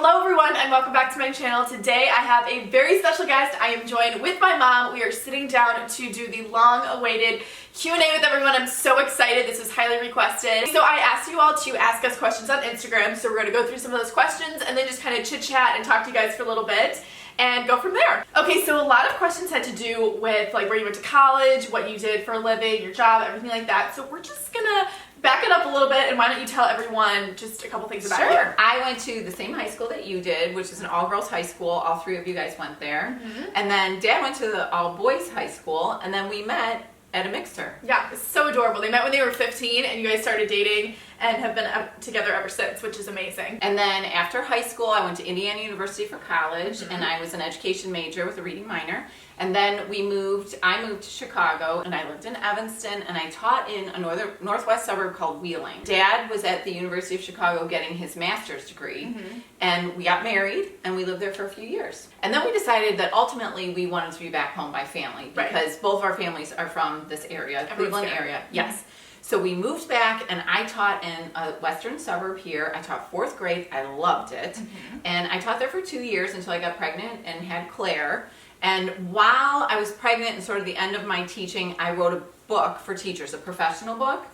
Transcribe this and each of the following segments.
Hello everyone and welcome back to my channel. Today I have a very special guest. I am joined with my mom. We are sitting down to do the long-awaited Q&A with everyone. I'm so excited. This was highly requested. So I asked you all to ask us questions on Instagram. So we're going to go through some of those questions and then just kind of chit-chat and talk to you guys for a little bit and go from there. Okay, so a lot of questions had to do with like where you went to college, what you did for a living, your job, everything like that. So we're just gonna back it up a little bit, and why don't you tell everyone just a couple things about you? Sure. I went to the same high school that you did, which is an all-girls high school. All three of you guys went there. And then Dad went to the all-boys high school, and then we met at a mixer. Yeah, it's so adorable. They met when they were 15, and you guys started dating and have been together ever since, which is amazing. And then after high school, I went to Indiana University for college, and I was an education major with a reading minor. And then I moved to Chicago, and I lived in Evanston, and I taught in a northwest suburb called Wheeling. Dad was at the University of Chicago getting his master's degree, and we got married, and we lived there for a few years. And then we decided that ultimately we wanted to be back home by family, because both of our families are from this area, Cleveland area. Yes. So we moved back, and I taught in a western suburb here. I taught 4th grade. I loved it. And I taught there for 2 years until I got pregnant and had Claire. And while I was pregnant and sort of the end of my teaching, I wrote a book for teachers, a professional book.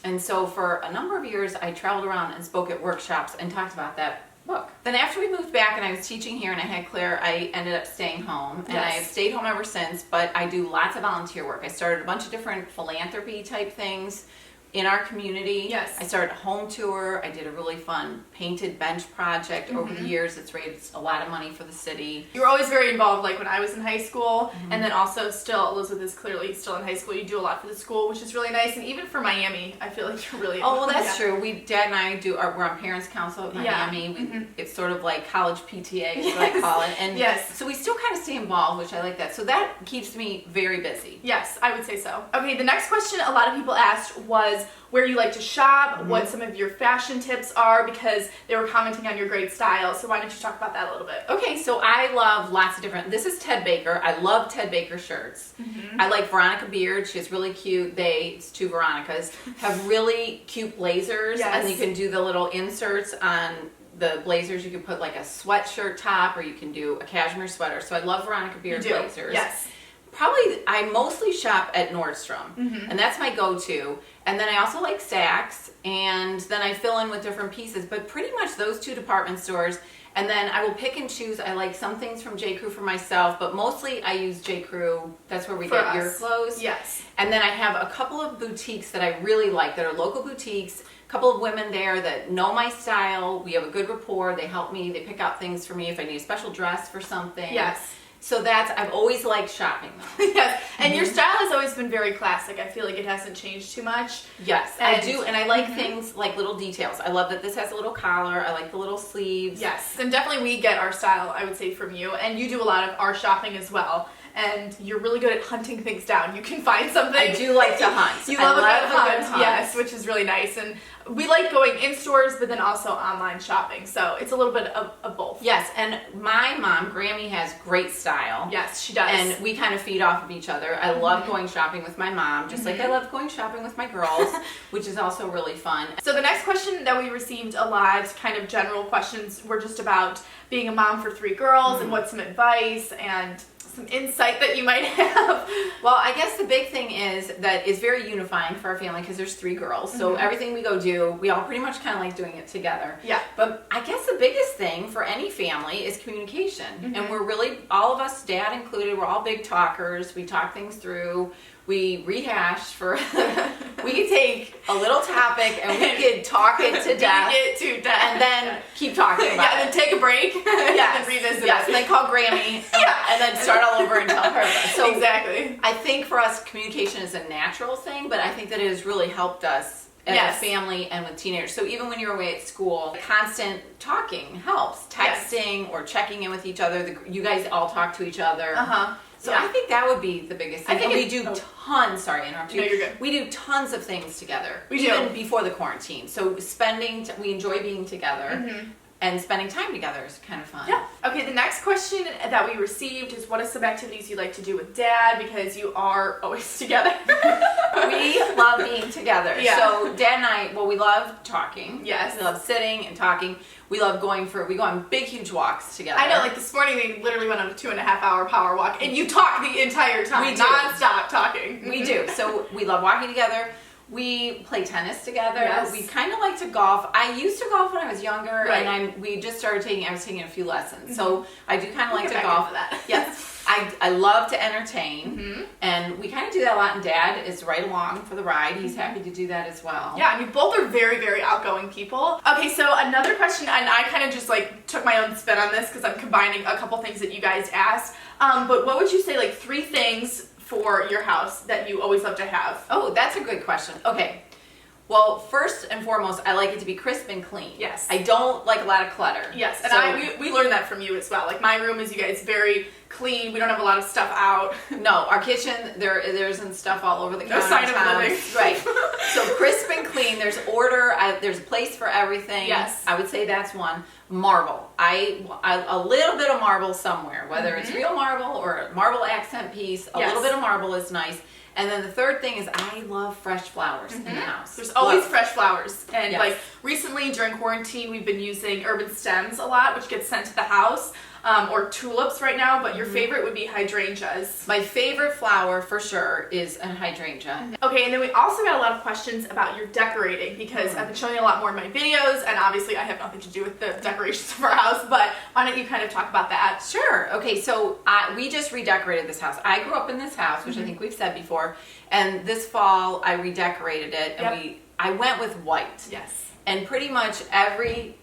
And so for a number of years, I traveled around and spoke at workshops and talked about that book. Then after we moved back and I was teaching here and I had Claire, I ended up staying home. And I have stayed home ever since, but I do lots of volunteer work. I started a bunch of different philanthropy type things in our community. Yes. I started a home tour. I did a really fun painted bench project over the years. It's raised a lot of money for the city. You were always very involved, like when I was in high school, and then also still, Elizabeth is clearly still in high school. You do a lot for the school, which is really nice. And even for Miami, I feel like you're really involved. Oh, well, that's true. Dad and I we're on Parents Council at Miami. It's sort of like college PTA is what I call it. And so we still kind of stay involved, which I like that. So that keeps me very busy. Yes, I would say so. Okay, the next question a lot of people asked was where you like to shop, what some of your fashion tips are, because they were commenting on your great style. So why don't you talk about that a little bit? Okay, so I love lots of different, this is Ted Baker. I love Ted Baker shirts. I like Veronica Beard. She's really cute. It's 2 Veronicas, have really cute blazers, and you can do the little inserts on the blazers. You can put like a sweatshirt top, or you can do a cashmere sweater. So I love Veronica Beard blazers. Yes. Probably, I mostly shop at Nordstrom, and that's my go-to. And then I also like Saks, and then I fill in with different pieces, but pretty much those 2 department stores. And then I will pick and choose. I like some things from J.Crew for myself, but mostly I use J.Crew. That's where we get your clothes. Yes. And then I have a couple of boutiques that I really like that are local boutiques. A couple of women there that know my style. We have a good rapport. They help me. They pick out things for me if I need a special dress for something. Yes. So I've always liked shopping though. Yes, and your style has always been very classic. I feel like it hasn't changed too much. Yes, I do, and I like things like little details. I love that this has a little collar. I like the little sleeves. Yes, and definitely we get our style, I would say, from you, and you do a lot of our shopping as well. And you're really good at hunting things down. You can find something. I do like to hunt. You love a good hunt, yes, which is really nice. And we like going in stores, but then also online shopping. So it's a little bit of both. Yes, and my mom, Grammy, has great style. Yes, she does. And we kind of feed off of each other. I love going shopping with my mom, just like I love going shopping with my girls, which is also really fun. So the next question that we received a lot, kind of general questions, were just about being a mom for 3 girls and what's some advice and some insight that you might have. Well, I guess the big thing is that it's very unifying for our family because there's 3 girls. So everything we go do, we all pretty much kind of like doing it together. Yeah. But I guess the biggest thing for any family is communication. And we're really, all of us, Dad included, we're all big talkers. We talk things through. We rehash for, we could take a little topic and we could talk it to death. And then keep talking about it. And then take a break. And revisit it. And then call Grammy. And then start all over and tell her. So exactly. I think for us, communication is a natural thing, but I think that it has really helped us as a family and with teenagers. So even when you're away at school, constant talking helps. Texting or checking in with each other. You guys all talk to each other. So I think that would be the biggest thing. We do tons, sorry to interrupt you. No, you're good. We do tons of things together. We do. Even before the quarantine. So we enjoy being together. and spending time together is kind of fun. Yeah. Okay, the next question that we received is, what are some activities you like to do with Dad, because you are always together? We love being together. Yeah. So Dad and I, well, we love talking. Yes. We love sitting and talking. We love we go on big, huge walks together. I know, like this morning we literally went on a 2.5-hour power walk, and you talk the entire time. We do. Non-stop talking. We do. So we love walking together. We play tennis together. Yes. We kind of like to golf. I used to golf when I was younger, Right. and we just started I was taking a few lessons. So I do kind of like to get back golf. into that. Yes. I love to entertain, and we kind of do that a lot, and Dad is right along for the ride. He's happy to do that as well. Yeah, I mean, both are very, very outgoing people. Okay, so another question, and I kind of just like took my own spin on this because I'm combining a couple things that you guys asked. But what would you say, like 3 things for your house that you always love to have? Oh, that's a good question. Okay. Well, first and foremost, I like it to be crisp and clean. Yes. I don't like a lot of clutter. Yes, and So- we learned that from you as well. Like my room is, you guys, very clean. We don't have a lot of stuff out. No, our kitchen, there isn't stuff all over the No sign of countertops. living. Right. So crisp and clean. There's order. There's a place for everything. Yes. I would say that's one. Marble. A little bit of marble somewhere, whether it's real marble or a marble accent piece. A Yes. little bit of marble is nice. And then the third thing is I love fresh flowers in the house. There's always Love. fresh flowers. And Yes. like recently during quarantine, we've been using urban stems a lot, which gets sent to the house, or tulips right now, but your favorite would be hydrangeas. My favorite flower for sure is a hydrangea. Okay, and then we also got a lot of questions about your decorating, because I've been showing you a lot more in my videos, and obviously I have nothing to do with the decorations of our house, but why don't you kind of talk about that? Sure. Okay, so we just redecorated this house. I grew up in this house, which I think we've said before, and this fall I redecorated it, and I went with white. Yes. And pretty much every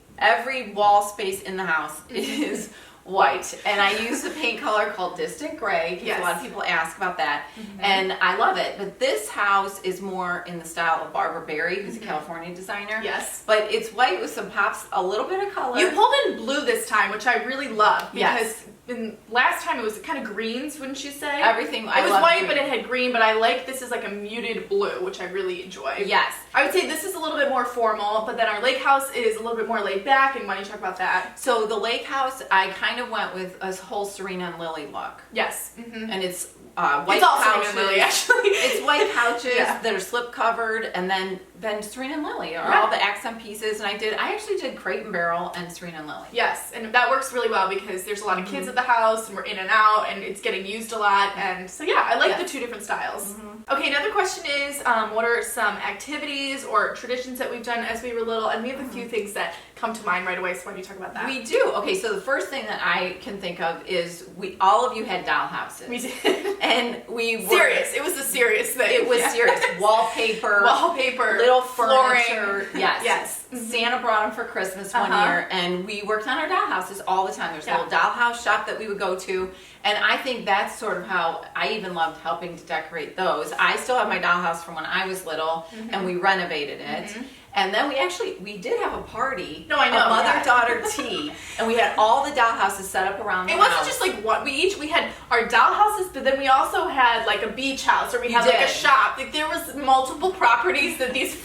wall space in the house is white, and I use a paint color called Distant Gray, because a lot of people ask about that, and I love it. But this house is more in the style of Barbara Berry, who's a California designer. Yes. But it's white with some pops, a little bit of color. You pulled in blue this time, which I really love, because Yes. last time it was kind of greens, wouldn't you say? Everything. It was love white, green. but it had green, but I like this is like a muted blue, which I really enjoy. Yes. I would say this is a little bit more formal, but then our lake house is a little bit more laid back, and why don't you talk about that? So the lake house, I kind of went with a whole Serena and Lily look. Yes. And it's white It's all couches. Serena and Lily, actually. It's white couches Yeah. that are slip covered, and then Serena and Lily are all the accent pieces. And I actually did Crate and Barrel and Serena and Lily. Yes, and that works really well because there's a lot of kids at the house, and we're in and out, and it's getting used a lot, and so yeah, I like the 2 different styles. Okay, another question is, what are some activities or traditions that we've done as we were little? And we have a few things that come to mind right away, so why don't you talk about that? We do. Okay, so the first thing that I can think of is all of you had doll houses. We did. And we were Serious. It was a serious thing. It was Yeah. serious. Wallpaper. flooring. Little furniture. Yes. Yes. Santa brought them for Christmas one year, and we worked on our doll houses all the time. There's a little dollhouse shop that we would go to, and I think that's sort of how I even loved helping to decorate those. I still have my dollhouse from when I was little, and we renovated it. And then we did have a party. No, I know, A mother-daughter tea, and we had all the dollhouses set up around the It house. wasn't just like one. We had our doll houses, but then we also had like a beach house, or we had like a did. shop. Like there was multiple properties that these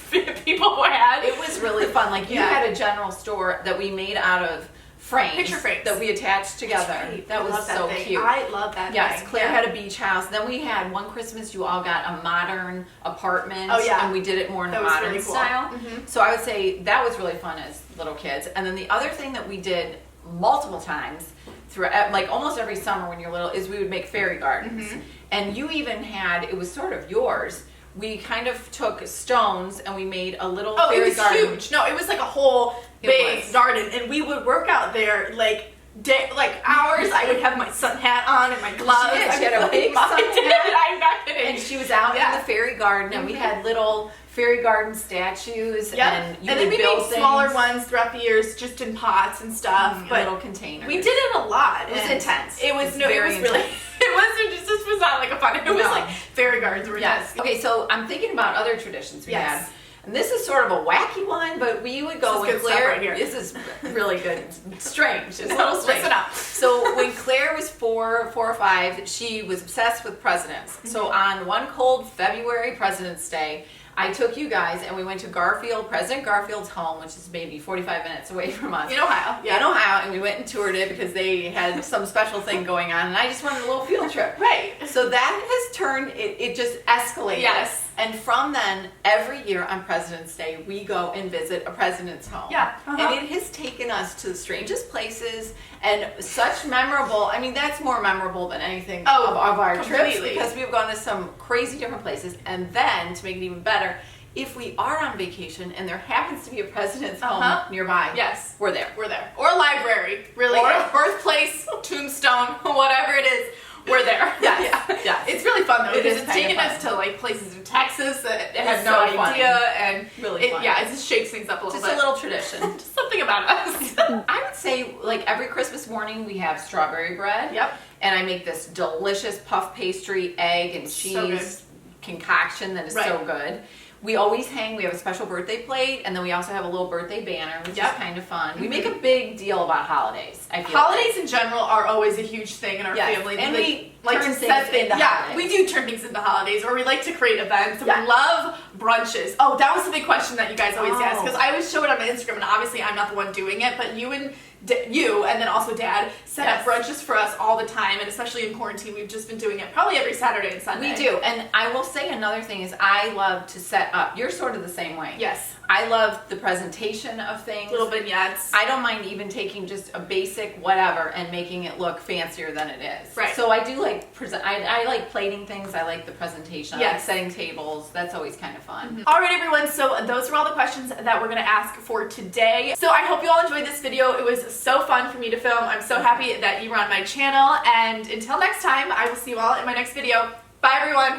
people had. It was really fun. Like you had a general store that we made out of frames, Picture frames that we attached together. Right. That I was love so thing. cute. I love that Yes, thing. Claire Yeah. had a beach house. Then we had one Christmas you all got a modern apartment. Oh, yeah. And we did it more in That a was modern really cool. style. So I would say that was really fun as little kids. And then the other thing that we did multiple times throughout, like almost every summer when you're little, is we would make fairy gardens. And you even had, it was sort of yours, we kind of took stones and we made a little Oh, it fairy was garden. huge. No, it was like a whole It big was. garden, and we would work out there like hours. I would have my sun hat on and my gloves. She did. She had a I big mom sun did. hat. I'm not kidding. And she was out in the fairy garden, and we had little fairy garden statues, and you then would we build made things. smaller ones throughout the years, just in pots and stuff. in But little containers. we did it a lot. It was and intense. It was It's no. It very was really. intense. It wasn't just. This was not like a fun. It was No. like fairy gardens were Yes. intense. Okay, so I'm thinking about other traditions we Yes. had. And this is sort of a wacky one, but we would go This is when good stuff Claire. right here. This is really good. Strange. It's a No, little strange. listen up. So when Claire was four or five, she was obsessed with presidents. So on one cold February President's Day, I took you guys and we went to President Garfield's home, which is maybe 45 minutes away from us. In Ohio. In Ohio, and we went and toured it because they had some special thing going on, and I just wanted a little field trip. Right. So that has turned, it just escalated. Yes. And from then, every year on President's Day, we go and visit a president's home. Yeah. And it has taken us to the strangest places and such memorable, I mean, that's more memorable than anything of our trips, because we've gone to some crazy different places. And then, to make it even better, if we are on vacation and there happens to be a president's home nearby, yes, we're there. We're there. Or a library, really. Or a birthplace, tombstone, whatever it is. We're there. Yes. Yeah. It's really fun though, because it's taken fun. us to like places in Texas that had so no fun. idea, and really fun. Yeah, it just shakes things up a little bit. Just a little tradition. Just something about us. I would say, like, every Christmas morning we have strawberry bread. Yep. And I make this delicious puff pastry, egg and cheese concoction that is so good. We always we have a special birthday plate, and then we also have a little birthday banner, which is kind of fun. We make a big deal about holidays. I feel holidays in general are always a huge thing in our family. And we like turn to things into holidays. We do turn things into holidays, or we like to create events. Yeah. We love brunches. Oh, that was the big question that you guys always ask, because I always show it on my Instagram, and obviously I'm not the one doing it, but you and then also Dad set up brunches for us all the time, and especially in quarantine, we've just been doing it probably every Saturday and Sunday. We do, and I will say another thing is I love to set up. You're sort of the same way. Yes. I love the presentation of things. Little vignettes. I don't mind even taking just a basic whatever and making it look fancier than it is. Right. So I do like I like plating things. I like the presentation. Yes. I like setting tables. That's always kind of fun. All right, everyone. So those were all the questions that we're going to ask for today. So I hope you all enjoyed this video. It was so fun for me to film. I'm so happy that you were on my channel. And until next time, I will see you all in my next video. Bye, everyone.